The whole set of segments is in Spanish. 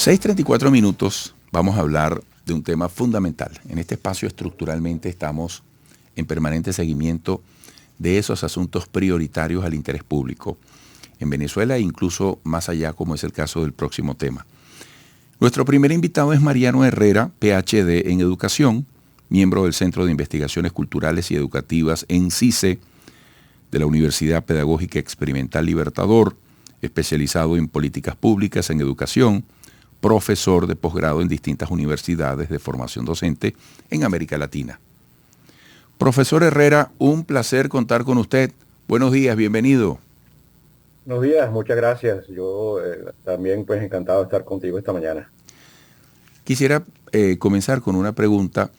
6:34 vamos a hablar de un tema fundamental. En este espacio estructuralmente estamos en permanente seguimiento de esos asuntos prioritarios al interés público en Venezuela e incluso más allá, como es el caso del próximo tema. Nuestro primer invitado es Mariano Herrera, PhD en Educación, miembro del Centro de Investigaciones Culturales y Educativas en CICE de la Universidad Pedagógica Experimental Libertador, especializado en políticas públicas en educación, profesor de posgrado en distintas universidades de formación docente en América Latina. Profesor Herrera, un placer contar con usted. Buenos días, bienvenido. Buenos días, muchas gracias. Yo también pues encantado de estar contigo esta mañana. Quisiera comenzar con una pregunta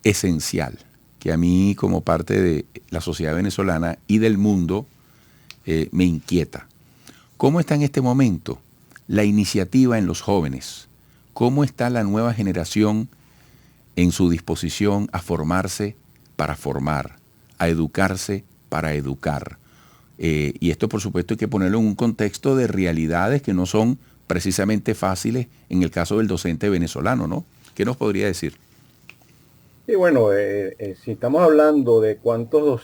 esencial que a mí como parte de la sociedad venezolana y del mundo me inquieta. ¿Cómo está en este momento la iniciativa en los jóvenes? ¿Cómo está la nueva generación en su disposición a formarse para formar, a educarse para educar? Y esto, por supuesto, hay que ponerlo en un contexto de realidades que no son precisamente fáciles en el caso del docente venezolano, ¿no? ¿Qué nos podría decir? Y bueno, si estamos hablando de cuántos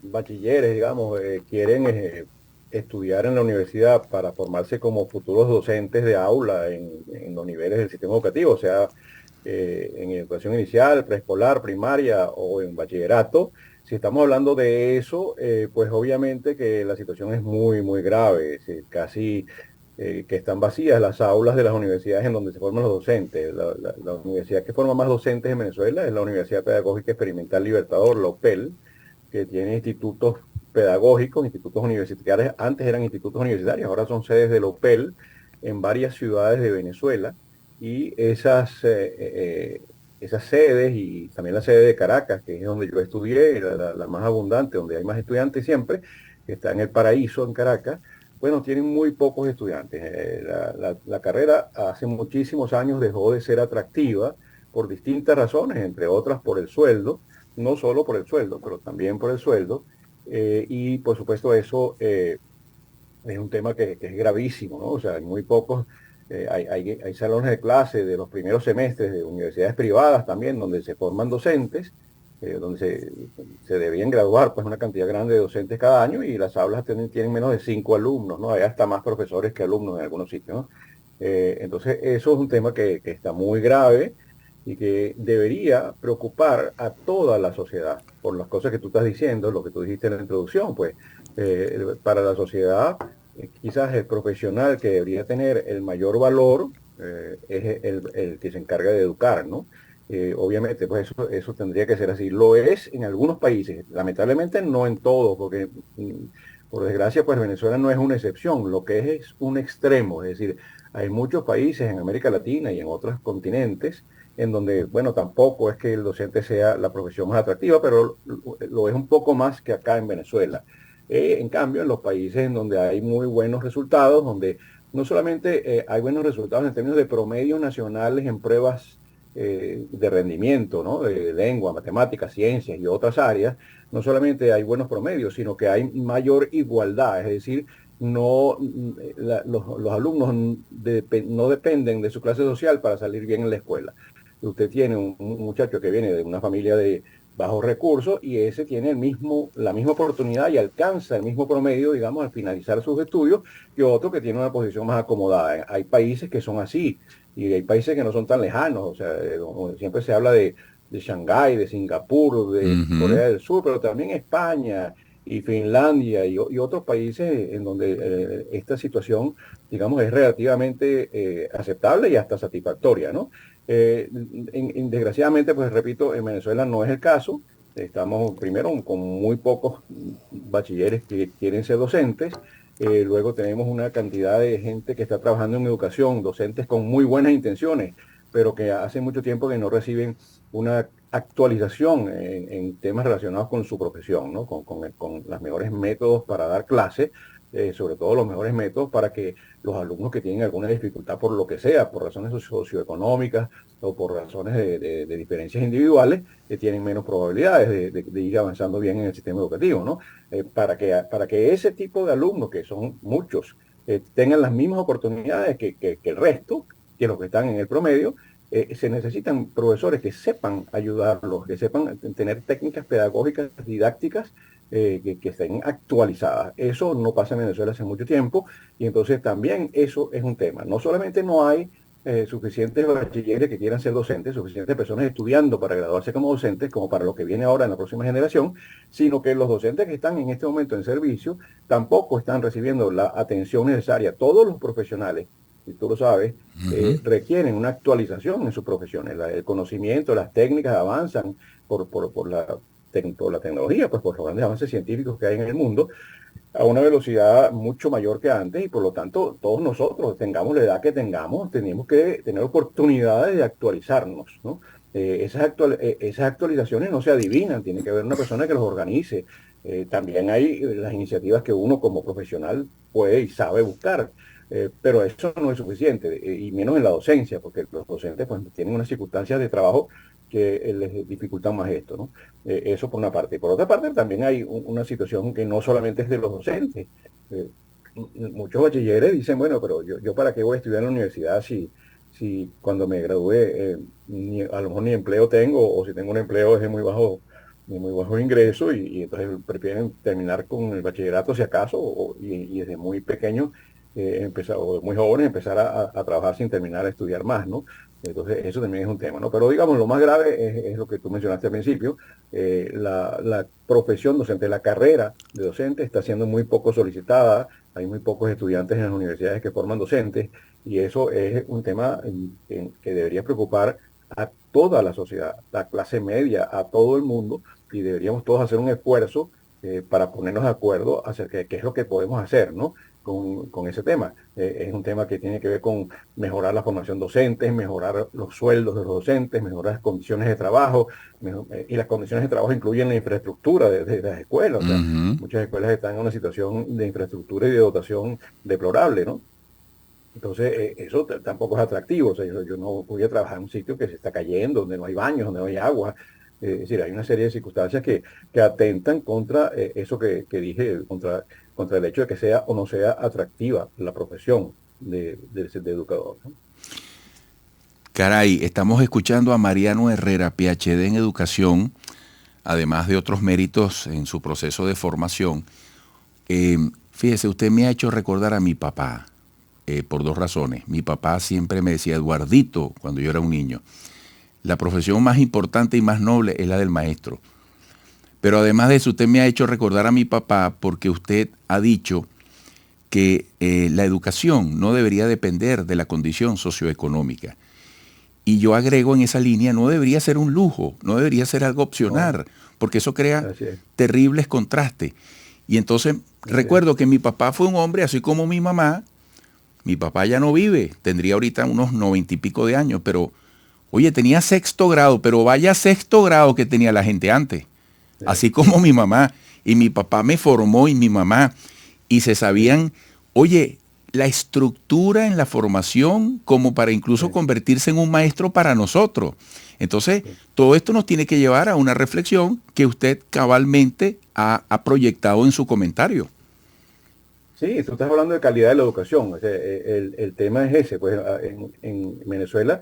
bachilleres, digamos, quieren estudiar en la universidad para formarse como futuros docentes de aula en los niveles del sistema educativo, o sea, en educación inicial, preescolar, primaria o en bachillerato, si estamos hablando de eso, pues obviamente que la situación es muy, muy grave, casi que están vacías las aulas de las universidades en donde se forman los docentes. La universidad que forma más docentes en Venezuela es la Universidad Pedagógica Experimental Libertador, la UPEL, que tiene institutos pedagógicos, institutos universitarios. Antes eran institutos universitarios, ahora son sedes de la UPEL en varias ciudades de Venezuela. Y esas sedes y también la sede de Caracas, que es donde yo estudié, la más abundante, donde hay más estudiantes siempre, que está en el Paraíso, en Caracas. Bueno, tienen muy pocos estudiantes. La carrera hace muchísimos años dejó de ser atractiva por distintas razones, entre otras por el sueldo, no solo por el sueldo, pero también por el sueldo. Y por supuesto eso es un tema que es gravísimo, ¿no? O sea, hay muy pocos, hay salones de clase de los primeros semestres de universidades privadas también, donde se forman docentes, donde se debían graduar pues una cantidad grande de docentes cada año y las aulas tienen menos de 5 alumnos, ¿no? Hay hasta más profesores que alumnos en algunos sitios, ¿no? Entonces, eso es un tema que está muy grave y que debería preocupar a toda la sociedad por las cosas que tú estás diciendo, lo que tú dijiste en la introducción, pues para la sociedad quizás el profesional que debería tener el mayor valor es el que se encarga de educar, ¿no? Obviamente, pues eso tendría que ser así. Lo es en algunos países, lamentablemente no en todos, porque por desgracia, pues Venezuela no es una excepción, lo que es un extremo, es decir, hay muchos países en América Latina y en otros continentes en donde, bueno, tampoco es que el docente sea la profesión más atractiva, pero lo es un poco más que acá en Venezuela. En cambio, en los países en donde hay muy buenos resultados, donde no solamente hay buenos resultados en términos de promedios nacionales en pruebas de rendimiento, ¿no? De lengua, matemáticas, ciencias y otras áreas, no solamente hay buenos promedios, sino que hay mayor igualdad, es decir, no, los alumnos no dependen de su clase social para salir bien en la escuela. Usted tiene un muchacho que viene de una familia de bajos recursos y ese tiene la misma oportunidad y alcanza el mismo promedio, digamos, al finalizar sus estudios que otro que tiene una posición más acomodada. Hay países que son así y hay países que no son tan lejanos. O sea, siempre se habla de Shanghái, de Singapur, de Ujú. Corea del Sur, pero también España y Finlandia y otros países en donde esta situación, digamos, es relativamente aceptable y hasta satisfactoria, ¿no? Desgraciadamente, pues repito, en Venezuela no es el caso. Estamos primero con muy pocos bachilleres que quieren ser docentes. Luego tenemos una cantidad de gente que está trabajando en educación, docentes con muy buenas intenciones, pero que hace mucho tiempo que no reciben una actualización en temas relacionados con su profesión, ¿no? Con los mejores métodos para dar clases, sobre todo los mejores métodos para que los alumnos que tienen alguna dificultad por lo que sea, por razones socioeconómicas o por razones de diferencias individuales, que tienen menos probabilidades de ir avanzando bien en el sistema educativo, ¿no? Para que ese tipo de alumnos, que son muchos, tengan las mismas oportunidades que el resto, que los que están en el promedio. Se necesitan profesores que sepan ayudarlos, que sepan tener técnicas pedagógicas, didácticas, que estén actualizadas. Eso no pasa en Venezuela hace mucho tiempo y entonces también eso es un tema. No solamente no hay suficientes bachilleres que quieran ser docentes, suficientes personas estudiando para graduarse como docentes, como para lo que viene ahora en la próxima generación, sino que los docentes que están en este momento en servicio tampoco están recibiendo la atención necesaria. Todos los profesionales, y tú lo sabes, requieren una actualización en sus profesiones. El conocimiento, las técnicas avanzan por la tecnología, pues por los grandes avances científicos que hay en el mundo, a una velocidad mucho mayor que antes y por lo tanto todos nosotros, tengamos la edad que tengamos, tenemos que tener oportunidades de actualizarnos, ¿no? Esas actualizaciones no se adivinan, tiene que haber una persona que los organice. También hay las iniciativas que uno como profesional puede y sabe buscar, pero eso no es suficiente, y menos en la docencia, porque los docentes pues, tienen unas circunstancias de trabajo que les dificultan más esto, ¿no? Eso por una parte. Por otra parte, también hay una situación que no solamente es de los docentes. Eh, Muchos bachilleres dicen, bueno, pero yo para qué voy a estudiar en la universidad si cuando me gradúe a lo mejor ni empleo tengo, o si tengo un empleo es de muy bajo ingreso, y entonces prefieren terminar con el bachillerato si acaso, y desde muy pequeño empezar, o muy jóvenes empezar a trabajar sin terminar a estudiar más, ¿no? Entonces, eso también es un tema, ¿no? Pero digamos, lo más grave es lo que tú mencionaste al principio. La profesión docente, la carrera de docente está siendo muy poco solicitada. Hay muy pocos estudiantes en las universidades que forman docentes y eso es un tema que debería preocupar a toda la sociedad, la clase media, a todo el mundo, y deberíamos todos hacer un esfuerzo para ponernos de acuerdo acerca de qué es lo que podemos hacer, ¿no? Con ese tema. Es un tema que tiene que ver con mejorar la formación docente, mejorar los sueldos de los docentes, mejorar las condiciones de trabajo, y las condiciones de trabajo incluyen la infraestructura de las escuelas. O sea, Ujú. muchas escuelas están en una situación de infraestructura y de dotación deplorable, ¿no? Entonces, eso tampoco es atractivo. O sea, yo no voy a trabajar en un sitio que se está cayendo, donde no hay baños, donde no hay agua. Es decir, hay una serie de circunstancias que atentan contra eso que dije, contra el hecho de que sea o no sea atractiva la profesión de educador, ¿no? Caray, estamos escuchando a Mariano Herrera, PhD en educación, además de otros méritos en su proceso de formación. Fíjese, usted me ha hecho recordar a mi papá, por dos razones. Mi papá siempre me decía, Eduardito, cuando yo era un niño, la profesión más importante y más noble es la del maestro. Pero además de eso, usted me ha hecho recordar a mi papá porque usted ha dicho que la educación no debería depender de la condición socioeconómica. Y yo agrego en esa línea, no debería ser un lujo, no debería ser algo No, opcional, porque eso crea así es, terribles contrastes. Y entonces así es. recuerdo que mi papá fue un hombre, así como mi mamá. Mi papá ya no vive, tendría ahorita unos 90 y pico de años, pero oye, tenía sexto grado, pero vaya sexto grado que tenía la gente antes, Sí, así como mi mamá. Y mi papá me formó y mi mamá, y se sí, sabían, oye, la estructura en la formación como para incluso sí, convertirse en un maestro para nosotros. Entonces, sí. todo esto nos tiene que llevar a una reflexión que usted cabalmente ha proyectado en su comentario. Sí, tú estás hablando de calidad de la educación. O sea, el tema es ese. Pues en Venezuela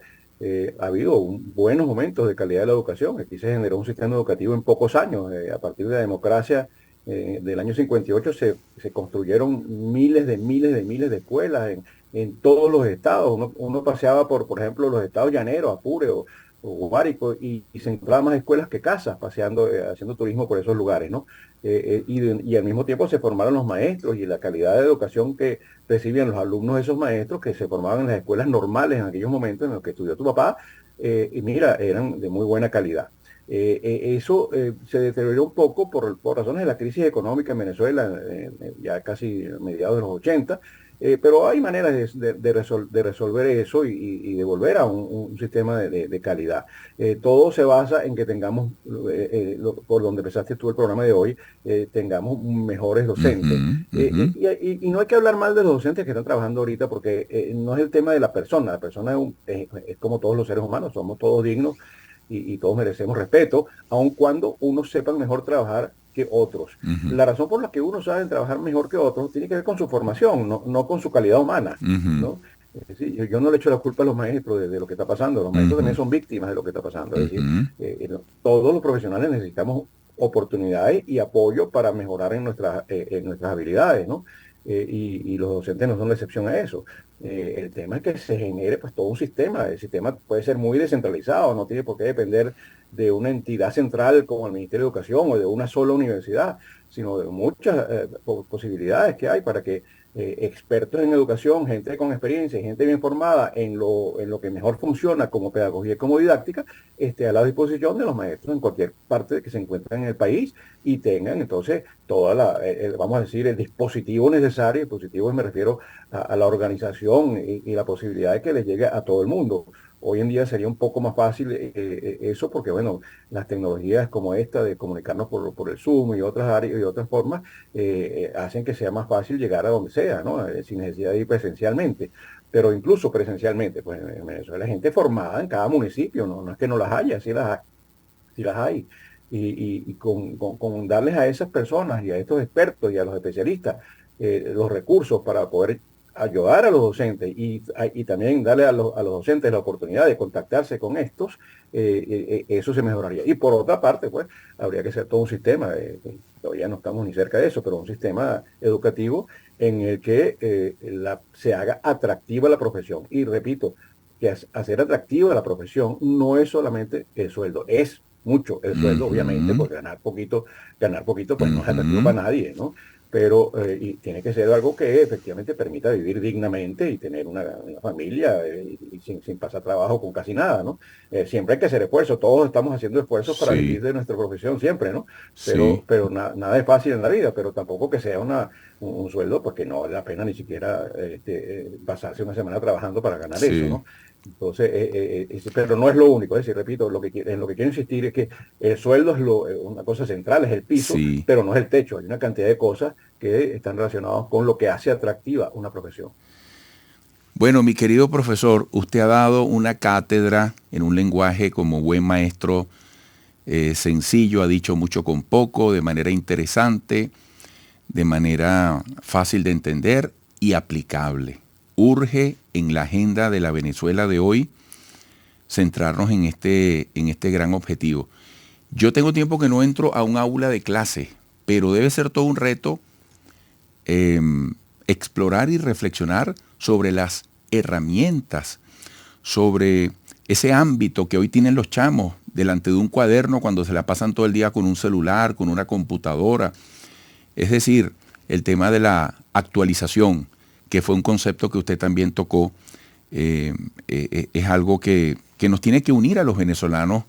ha habido buenos momentos de calidad de la educación. Aquí se generó un sistema educativo en pocos años. A partir de la democracia del año 58 se construyeron miles de escuelas en todos los estados. Uno paseaba por ejemplo, los estados llaneros, Apure o Guárico, y se encontraba más escuelas que casas, paseando, haciendo turismo por esos lugares, ¿no? Y al mismo tiempo se formaron los maestros y la calidad de educación que recibían los alumnos de esos maestros que se formaban en las escuelas normales en aquellos momentos en los que estudió tu papá, y mira, eran de muy buena calidad. Eso se deterioró un poco por razones de la crisis económica en Venezuela, ya casi mediados de los 80, pero hay maneras de resolver eso y de volver a un sistema de calidad. Todo se basa en que tengamos, por donde empezaste tú el programa de hoy, tengamos mejores docentes. Ujú, ujú. Y no hay que hablar mal de los docentes que están trabajando ahorita porque no es el tema de la persona es como todos los seres humanos, somos todos dignos y todos merecemos respeto, aun cuando unos sepan mejor trabajar que otros. Ujú, La razón por la que unos saben trabajar mejor que otros tiene que ver con su formación, no con su calidad humana, ujú. ¿no? Sí, yo no le echo la culpa a los maestros de lo que está pasando. Los maestros también Ujú, son víctimas de lo que está pasando. Es decir, ujú. todos los profesionales necesitamos oportunidades y apoyo para mejorar en nuestras habilidades, ¿no? Y los docentes no son la excepción a eso. El tema es que se genere pues todo un sistema. El sistema puede ser muy descentralizado, no tiene por qué depender de una entidad central como el Ministerio de Educación o de una sola universidad, sino de muchas posibilidades que hay para que expertos en educación, gente con experiencia y gente bien formada en lo que mejor funciona como pedagogía y como didáctica, esté a la disposición de los maestros en cualquier parte que se encuentren en el país y tengan entonces toda vamos a decir, el dispositivo necesario. Dispositivo me refiero a la organización y la posibilidad de que les llegue a todo el mundo. Hoy en día sería un poco más fácil eso porque, bueno, las tecnologías como esta de comunicarnos por el Zoom y otras áreas y otras formas hacen que sea más fácil llegar a donde sea, ¿no? Sin necesidad de ir presencialmente. Pero incluso presencialmente, pues en Venezuela hay gente formada en cada municipio, ¿no? No es que no las haya, sí las hay. Y con darles a esas personas y a estos expertos y a los especialistas los recursos para poder ayudar a los docentes y también darle a los docentes la oportunidad de contactarse con estos, eso se mejoraría. Y por otra parte, pues, habría que hacer todo un sistema, todavía no estamos ni cerca de eso, pero un sistema educativo en el que se haga atractiva la profesión. Y repito, que hacer atractiva la profesión no es solamente el sueldo, es mucho el sueldo, obviamente, Ujú, porque ganar poquito, pues no es atractivo ujú. para nadie, ¿no? Pero y tiene que ser algo que efectivamente permita vivir dignamente y tener una familia y sin pasar trabajo con casi nada, ¿no? Siempre hay que hacer esfuerzos, todos estamos haciendo esfuerzos para vivir Sí, de nuestra profesión siempre, ¿no? sí, Pero nada es fácil en la vida, pero tampoco que sea un sueldo, porque no vale la pena ni siquiera pasarse una semana trabajando para ganar eso, sí, ¿no? Entonces, pero no es lo único, es decir, repito, en lo que quiero insistir es que el sueldo es una cosa central, es el piso, sí. pero no es el techo. Hay una cantidad de cosas que están relacionadas con lo que hace atractiva una profesión. Bueno, mi querido profesor, usted ha dado una cátedra en un lenguaje como buen maestro, sencillo, ha dicho mucho con poco, de manera interesante, de manera fácil de entender y aplicable. Urge en la agenda de la Venezuela de hoy centrarnos en este gran objetivo. Yo tengo tiempo que no entro a un aula de clase, pero debe ser todo un reto eh, explorar y reflexionar sobre las herramientas, sobre ese ámbito que hoy tienen los chamos delante de un cuaderno cuando se la pasan todo el día con un celular, con una computadora. Es decir, el tema de la actualización, que fue un concepto que usted también tocó, es algo que nos tiene que unir a los venezolanos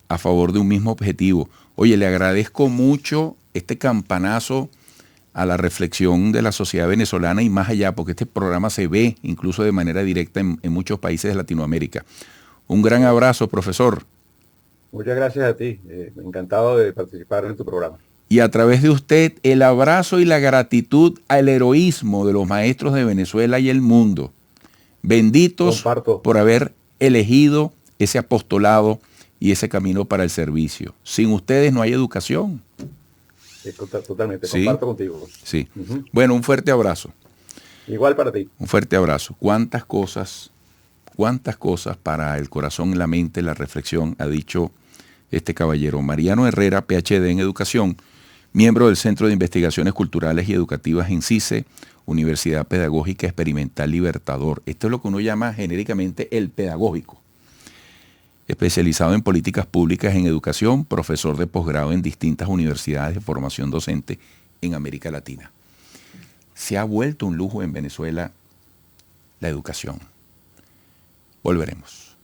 a favor de un mismo objetivo. Oye, le agradezco mucho este campanazo a la reflexión de la sociedad venezolana y más allá, porque este programa se ve incluso de manera directa en muchos países de Latinoamérica. Un gran Bueno, abrazo, profesor. muchas gracias a ti. Encantado de participar en tu programa. Y a través de usted, el abrazo y la gratitud al heroísmo de los maestros de Venezuela y el mundo. Benditos Comparto, por haber elegido ese apostolado y ese camino para el servicio. Sin ustedes no hay educación. totalmente, ¿Sí? comparto contigo. Sí. Ujú. Bueno, un fuerte abrazo. Igual para ti. Un fuerte abrazo. Cuántas cosas para el corazón, la mente, la reflexión ha dicho este caballero. Mariano Herrera, PhD en Educación, miembro del Centro de Investigaciones Culturales y Educativas en CICE, Universidad Pedagógica Experimental Libertador. Esto es lo que uno llama genéricamente el pedagógico. Especializado en políticas públicas en educación, profesor de posgrado en distintas universidades de formación docente en América Latina. Se ha vuelto un lujo en Venezuela la educación. Volveremos.